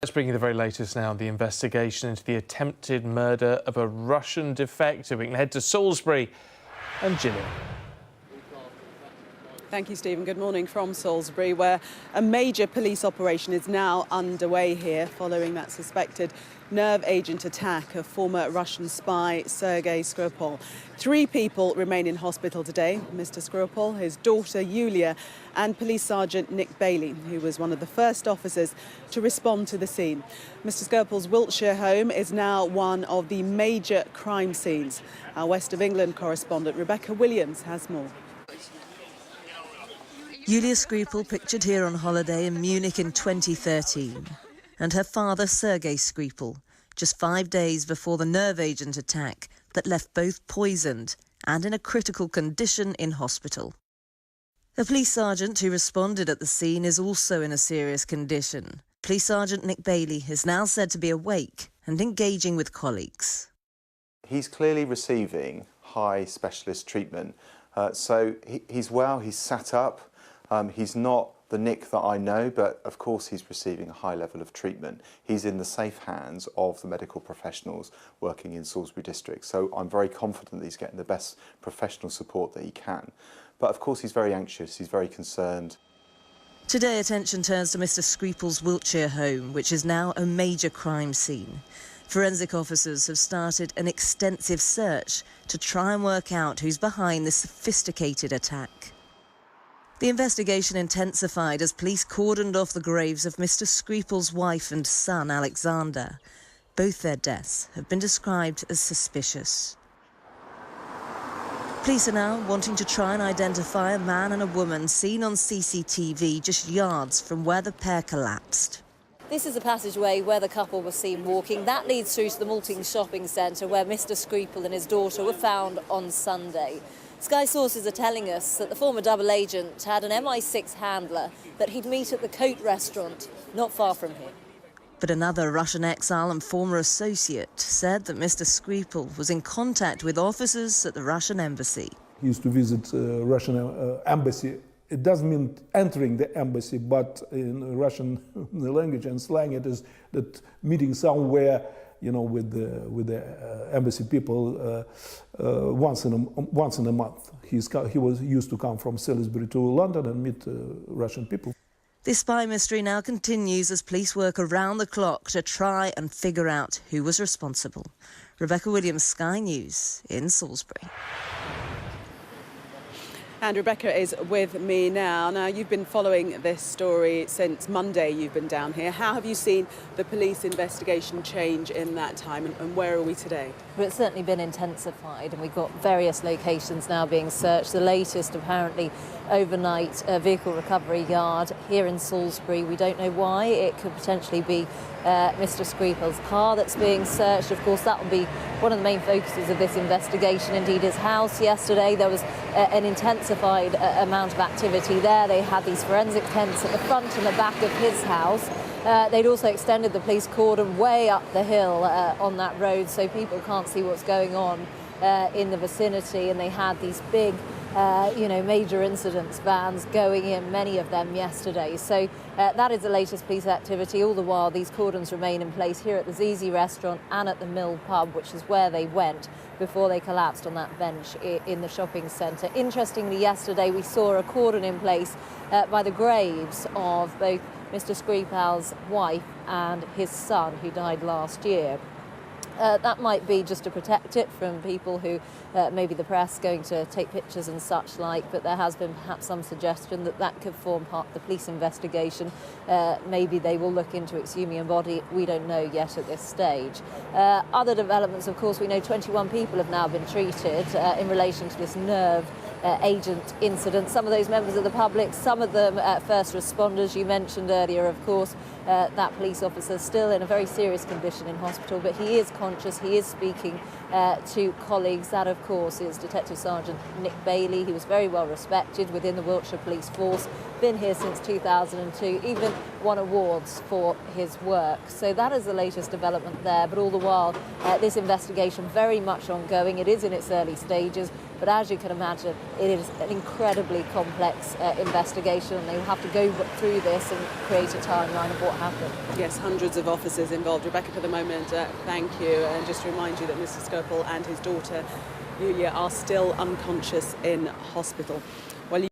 Let's bring you the very latest now. The investigation into the attempted murder of a Russian defector. We can head to Salisbury and Gillian. Thank you, Stephen. Good morning from Salisbury, where a major police operation is now underway here following that suspected nerve agent attack of former Russian spy Sergei Skripal. 3 people remain in hospital today. Mr. Skripal, his daughter Yulia, and Police Sergeant Nick Bailey, who was one of the first officers to respond to the scene. Mr. Skripal's Wiltshire home is now one of the major crime scenes. Our West of England correspondent Rebecca Williams has more. Yulia Skripal pictured here on holiday in Munich in 2013, and her father Sergei Skripal, just 5 days before the nerve agent attack that left both poisoned and in a critical condition in hospital. A police sergeant who responded at the scene is also in a serious condition. Police Sergeant Nick Bailey is now said to be awake and engaging with colleagues. He's clearly receiving high specialist treatment, so he's well, he's sat up. He's not the Nick that I know, but of course he's receiving a high level of treatment. He's in the safe hands of the medical professionals working in Salisbury District, so I'm very confident that he's getting the best professional support that he can. But of course he's very anxious, he's very concerned. Today attention turns to Mr. Skripal's Wiltshire home, which is now a major crime scene. Forensic officers have started an extensive search to try and work out who's behind this sophisticated attack. The investigation intensified as police cordoned off the graves of Mr. Skripal's wife and son, Alexander. Both their deaths have been described as suspicious. Police are now wanting to try and identify a man and a woman seen on CCTV just yards from where the pair collapsed. This is a passageway where the couple was seen walking. That leads through to the Maltings shopping centre where Mr. Skripal and his daughter were found on Sunday. Sky sources are telling us that the former double agent had an MI6 handler that he'd meet at the Coat restaurant not far from here. But another Russian exile and former associate said that Mr. Skripal was in contact with officers at the Russian embassy. He used to visit Russian embassy. It doesn't mean entering the embassy, but in Russian language and slang it is that meeting somewhere, you know, with the embassy people once in a month. He used to come from Salisbury to London and meet Russian people. This spy mystery now continues as police work around the clock to try and figure out who was responsible. Rebecca Williams, Sky News in Salisbury. And Rebecca is with me now. Now, you've been following this story since Monday you've been down here. How have you seen the police investigation change in that time, and where are we today? Well, it's certainly been intensified, and we've got various locations now being searched. The latest, apparently, overnight vehicle recovery yard here in Salisbury. We don't know why. It could potentially be Mr. Skripal's car that's being searched. Of course, that will be one of the main focuses of this investigation. Indeed, his house yesterday, there was an intensified amount of activity there. They had these forensic tents at the front and the back of his house. They'd also extended the police cordon way up the hill on that road so people can't see what's going on in the vicinity, and they had these big major incidents vans going in, many of them yesterday. So that is the latest police activity. All the while, these cordons remain in place here at the ZZ restaurant and at the Mill pub, which is where they went before they collapsed on that bench in the shopping centre. Interestingly, yesterday we saw a cordon in place by the graves of both Mr. Skripal's wife and his son, who died last year. That might be just to protect it from people who, maybe the press, going to take pictures and such like, but there has been perhaps some suggestion that that could form part of the police investigation. Maybe they will look into exhuming a body. We don't know yet at this stage. Other developments, of course, we know 21 people have now been treated in relation to this nerve agent incident. Some of those members of the public, some of them first responders. You mentioned earlier, of course, that police officer still in a very serious condition in hospital, but he is conscious, he is speaking to colleagues. That, of course, is Detective Sergeant Nick Bailey. He was very well respected within the Wiltshire Police Force, been here since 2002, even won awards for his work. So that is the latest development there, but all the while this investigation very much ongoing. It is in its early stages, but as you can imagine, it is an incredibly complex investigation, and they will have to go through this and create a timeline of what happened. Yes, hundreds of officers involved. Rebecca, for the moment, thank you. And just to remind you that Mr. Skripal and his daughter Yulia are still unconscious in hospital.